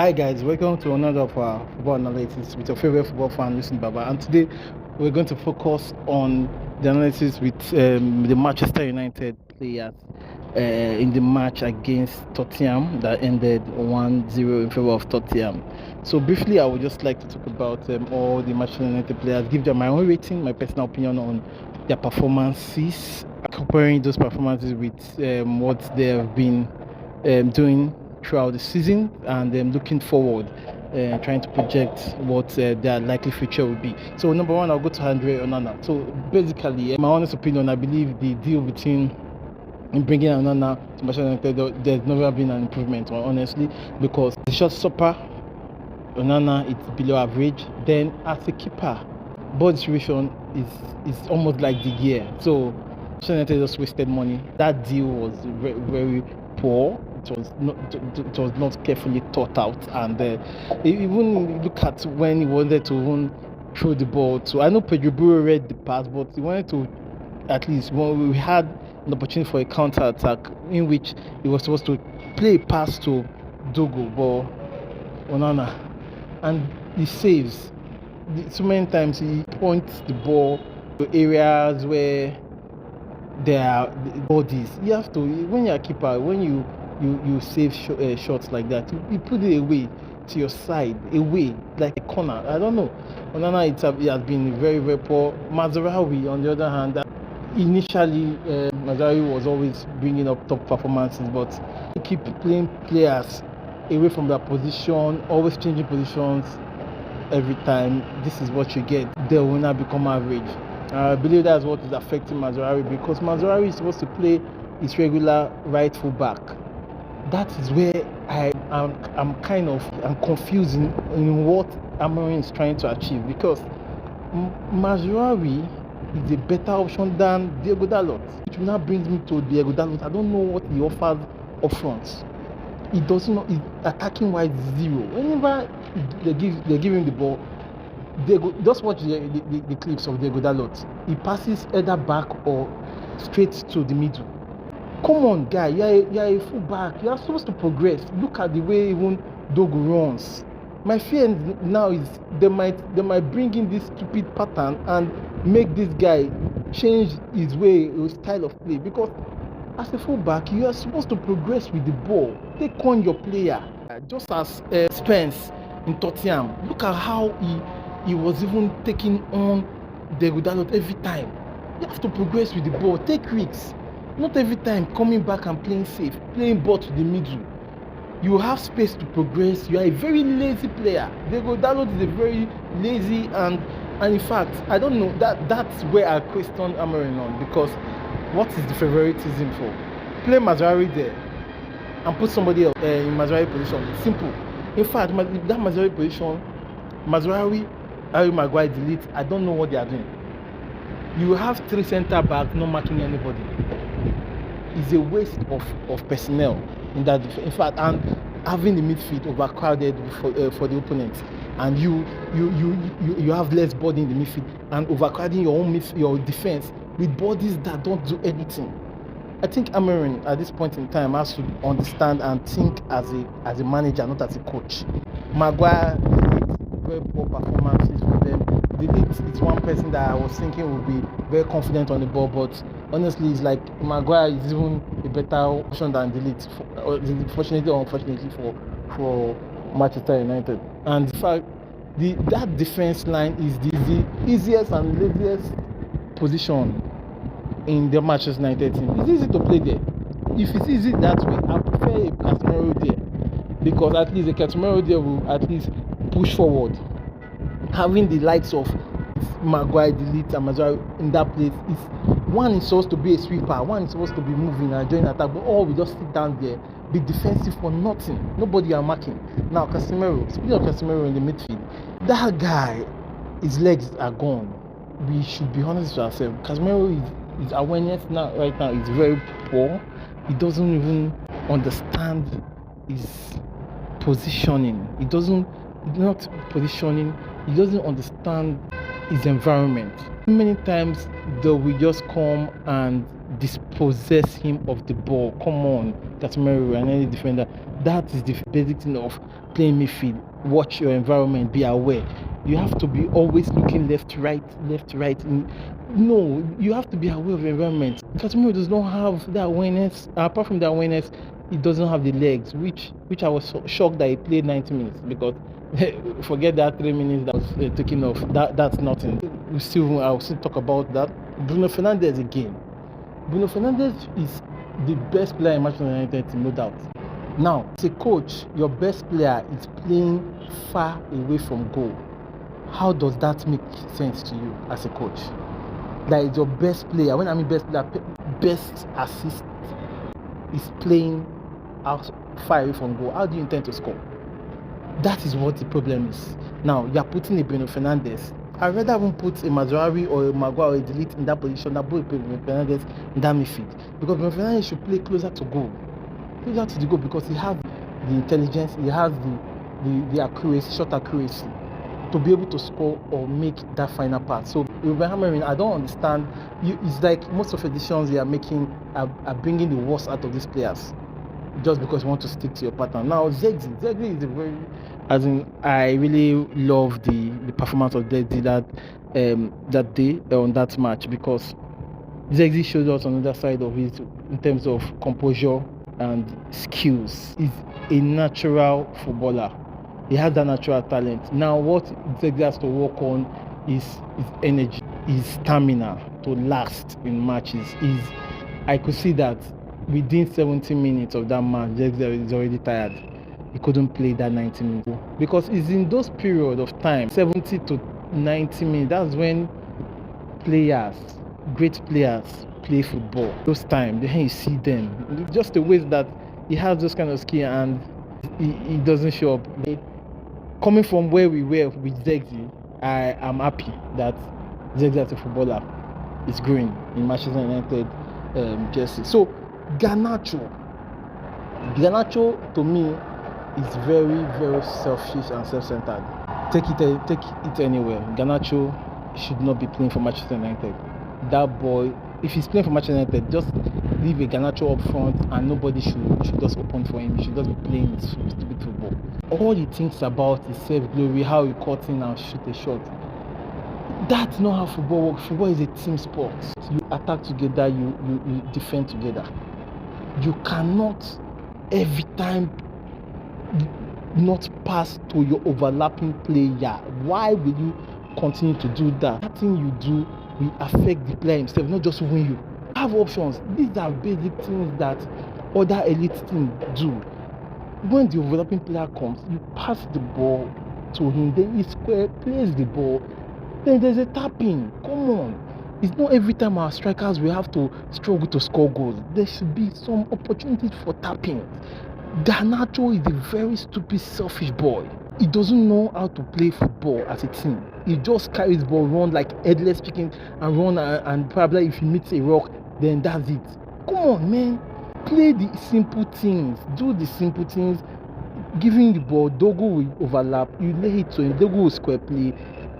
Hi guys, welcome to another of our football analysis with your favorite football fan, Listen Baba. And today we're going to focus on the analysis with the Manchester United players in the match against Tottenham that ended 1-0 in favor of Tottenham. So briefly, I would just like to talk about all the Manchester United players, give them my own rating, my personal opinion on their performances, comparing those performances with what they have been doing throughout the season, and looking forward, trying to project what their likely future will be. So number one, I'll go to Andre Onana. So basically, in my honest opinion, I believe the deal between in bringing Onana to Manchester United, there's never been an improvement, honestly, because the shot stopper, Onana, it's below average. Then as a keeper, ball distribution is almost like the gear. So Manchester United just wasted money. That deal was very, very poor. It was not carefully thought out, and even look at when he wanted to even throw the ball to. I know Pedro Buro read the pass, but he wanted to at least when we had an opportunity for a counter attack in which he was supposed to play a pass to Dogo, but Onana, and he saves. So many times he points the ball to areas where there are bodies. You have to, when you're a keeper, when you save shots like that, you put it away to your side, away like a corner. I don't know. Onana, it has been very, very poor. Mazraoui, on the other hand, initially Mazraoui was always bringing up top performances, but he keep playing players away from their position, always changing positions every time. This is what you get. They will not become average. I believe that's what is affecting Mazraoui, because Mazraoui is supposed to play his regular right full back. That is where I'm confused in what Amorim is trying to achieve, because Mazraoui is a better option than Diego Dalot, which now brings me to Diego Dalot. I don't know what he offers up front. He doesn't know. He's attacking wise zero. Whenever they give him the ball, just watch the clips of Diego Dalot. He passes either back or straight to the middle. Come on, guy, you're a full back. You are supposed to progress. Look at the way even Dogo runs. My fear now is they might bring in this stupid pattern and make this guy change his way, his style of play, because as a fullback, you are supposed to progress with the ball. Take on your player. Just as Spence in Tottenham, look at how he was even taking on the Dalot every time. You have to progress with the ball. Take risks. Not every time coming back and playing safe, playing ball to the middle. You have space to progress. You are a very lazy player. Diego Dalot is a very lazy and in fact, I don't know, that's where I question Amorim on, because what is the favoritism for? Play Mazraoui there and put somebody else in Mazraoui position. Simple. In fact, that Mazraoui position, Mazraoui, Harry Maguire, delete. I don't know what they are doing. You have three centre backs not marking anybody. It's a waste of personnel in that. In fact, and having the midfield overcrowded for the opponent, and you have less body in the midfield and overcrowding your defense with bodies that don't do anything. I think Amorim at this point in time has to understand and think as a manager, not as a coach. Maguire, very poor performances from them. Delete is one person that I was thinking would be very confident on the ball, but honestly, it's like Maguire is even a better option than Delete, fortunately or unfortunately for Manchester United. And in fact, that defense line is the easiest and laziest position in the Manchester United team. It's easy to play there. If it's easy that way, I prefer a Casemiro there, because at least a Casemiro there will at least push forward. Having the likes of Maguire, Delete, and Mazraoui in that place is, one is supposed to be a sweeper, one is supposed to be moving and join attack, but all we just sit down there, be defensive for nothing. Nobody are marking. Now Casemiro, speaking of Casemiro in the midfield, that guy, his legs are gone. We should be honest with ourselves. Casemiro his awareness right now is very poor. He doesn't even understand his positioning. He doesn't understand his environment. Many times they will just come and dispossess him of the ball. Come on, Casemiro and any defender. That is the basic thing of playing midfield. Watch your environment, be aware. You have to be always looking left, right. No, you have to be aware of your environment. Casemiro does not have that awareness. Apart from the awareness, he doesn't have the legs, which I was so shocked that he played 90 minutes because forget that 3 minutes that was taken off. That's nothing. I'll still talk about that. Bruno Fernandes again. Bruno Fernandes is the best player in Manchester United, no doubt. Now, as a coach, your best player is playing far away from goal. How does that make sense to you as a coach? That is your best player. When I mean best player, best assist is playing out far away from goal. How do you intend to score? That is what the problem is. Now, you are putting a Bruno Fernandes. I'd rather even put a Mazraoui or a Maguire or a Delete in that position than put Bruno Fernandes in that midfield. Because Bruno Fernandes should play closer to goal. Closer to the goal because he has the intelligence, he has the accuracy, shot accuracy to be able to score or make that final pass. So Ruben Amorim, I don't understand. It's like most of the decisions they are making are bringing the worst out of these players just because you want to stick to your pattern. Now Zexi is a very, as in, I really love the performance of Zexi that day on that match because Zexi showed us on the other side of it in terms of composure and skills. He's a natural footballer. He has that natural talent. Now what Zexi has to work on is his energy, his stamina to last in matches. I could see that within 70 minutes of that match, Zexi is already tired. He couldn't play that 90 minutes because it's in those periods of time, 70 to 90 minutes, that's when great players play football. Those times, then you see them. Just the ways that he has those kind of skill and he doesn't show up. Coming from where we were with Zexi, I am happy that Zexi as a footballer is growing in Manchester United jersey. So Garnacho to me is very, very selfish and self-centered. Take it anywhere. Garnacho should not be playing for Manchester United. That boy, if he's playing for Manchester United, just leave a Garnacho up front and nobody should just open for him. He should just be playing his stupid football. All he thinks about is self-glory, how he cuts in and shoot a shot. That's not how football works. Football is a team sport. You attack together, you defend together. You cannot every time not pass to your overlapping player. Why will you continue to do that? Nothing you do will affect the player himself, not just win you. Have options. These are basic things that other elite teams do. When the overlapping player comes, you pass the ball to him, then he plays the ball, then there's a tapping. Come on. It's not every time our strikers will have to struggle to score goals. There should be some opportunities for tapping. Garnacho is a very stupid, selfish boy. He doesn't know how to play football as a team. He just carries the ball, run like headless chicken and run and probably if he meets a rock, then that's it. Come on, man. Play the simple things. Do the simple things. Giving the ball, Dogo will overlap. You lay it to him. Dogo will square play.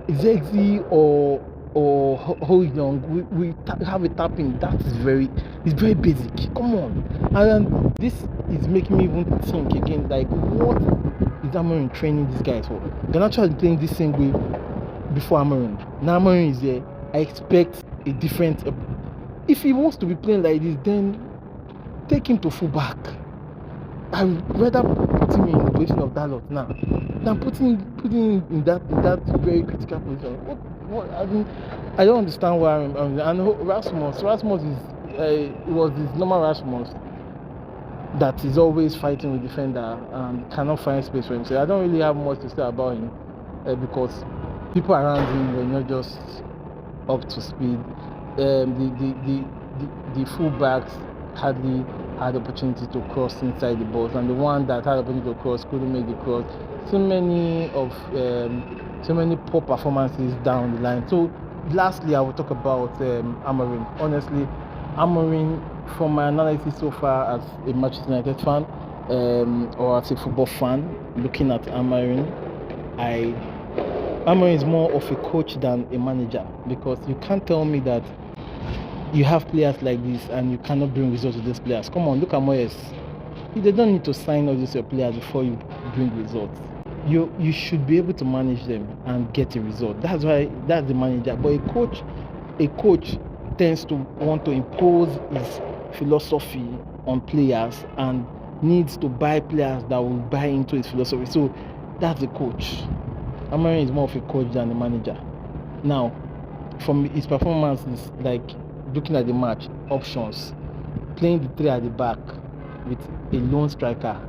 Zexi or Young, we have a tapping. It's very basic. Come on. And this is making me even think again, like, what is Amorim training these guys for? Garnacho has been playing this same way before Amorim. Now Amorim is here. I expect a different. If he wants to be playing like this, then take him to fullback. I would rather put him in the position of Dalot now than putting him in that very critical position. What I don't understand why and Rasmus is it was this normal Rasmus that is always fighting with defender and cannot find space for himself. I don't really have much to say about him because people around him were not just up to speed. The fullbacks hardly had opportunity to cross inside the box, and the one that had opportunity to cross couldn't make the cross. So many poor performances down the line. So lastly, I will talk about Amorim. Honestly, Amorim, from my analysis so far as a Manchester United fan or as a football fan, looking at Amorim is more of a coach than a manager, because you can't tell me that you have players like this and you cannot bring results to these players. Come on, look at Moyes. They don't need to sign all these your players before you bring results. You should be able to manage them and get a result. That's the manager. But a coach tends to want to impose his philosophy on players and needs to buy players that will buy into his philosophy. So that's the coach. Amorim is more of a coach than a manager. Now, from his performances, like looking at the match, options, playing the three at the back with a lone striker,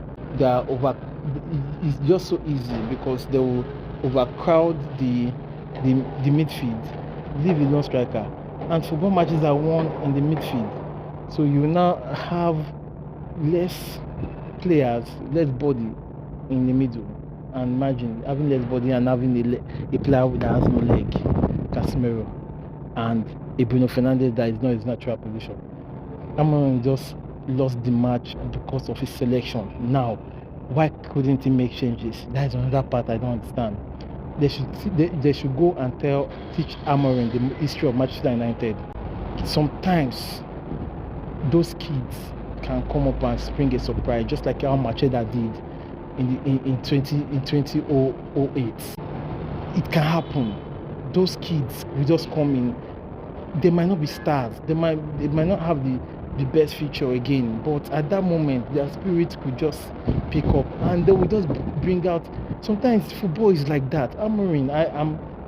it's just so easy because they will overcrowd the midfield, leave a lone striker, and football matches are won in the midfield. So you now have less players, less body in the middle. And imagine having less body and having a player that has no leg, Casemiro, and a Bruno Fernandes that is not his natural position. Amorim just lost the match because of his selection. Now, why couldn't he make changes? That is another part I don't understand. They should go and teach Amorim the history of Manchester United. Sometimes those kids can come up and spring a surprise, just like how Macheda did in 2008. It can happen. Those kids will just come in. They might not be stars. They might not have the best future again, but at that moment their spirit could just pick up and they will just bring out. Sometimes football is like that. Amorim,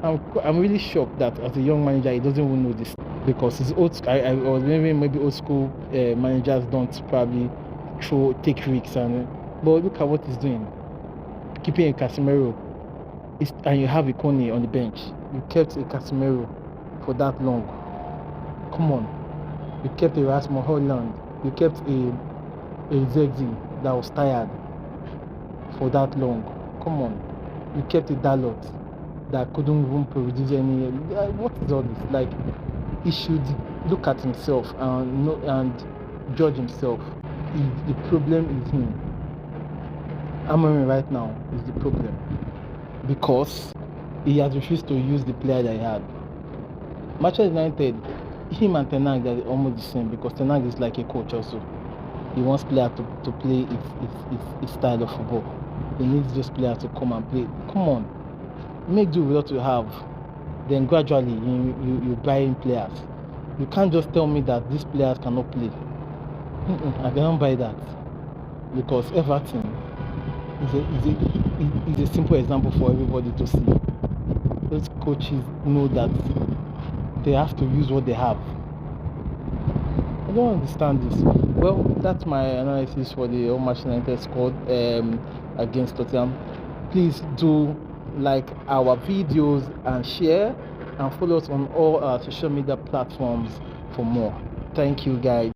I'm really shocked that as a young manager he doesn't even know this, because his old I was maybe old school managers don't probably take risks, but look at what he's doing. Keeping a Casemiro and you have a Kone on the bench. You kept a Casemiro for that long. Come on. You kept a Rasmus Hojlund. You kept a Zexi that was tired for that long. Come on. You kept a Dalot that couldn't even produce any. What is all this? Like, he should look at himself and judge himself. The problem is him. Amorim right now is the problem, because he has refused to use the player that he had. Manchester United, him and Ten Hag are almost the same, because Ten Hag is like a coach also. He wants players to play his style of football. He needs those players to come and play. Come on, make do with what you have. Then gradually you buy in players. You can't just tell me that these players cannot play. I cannot buy that, because Everton is a simple example for everybody to see. Those coaches know that they have to use what they have. I don't understand this. Well, that's my analysis for the Manchester United squad against Tottenham. Please do like our videos and share, and follow us on all our social media platforms for more. Thank you, guys.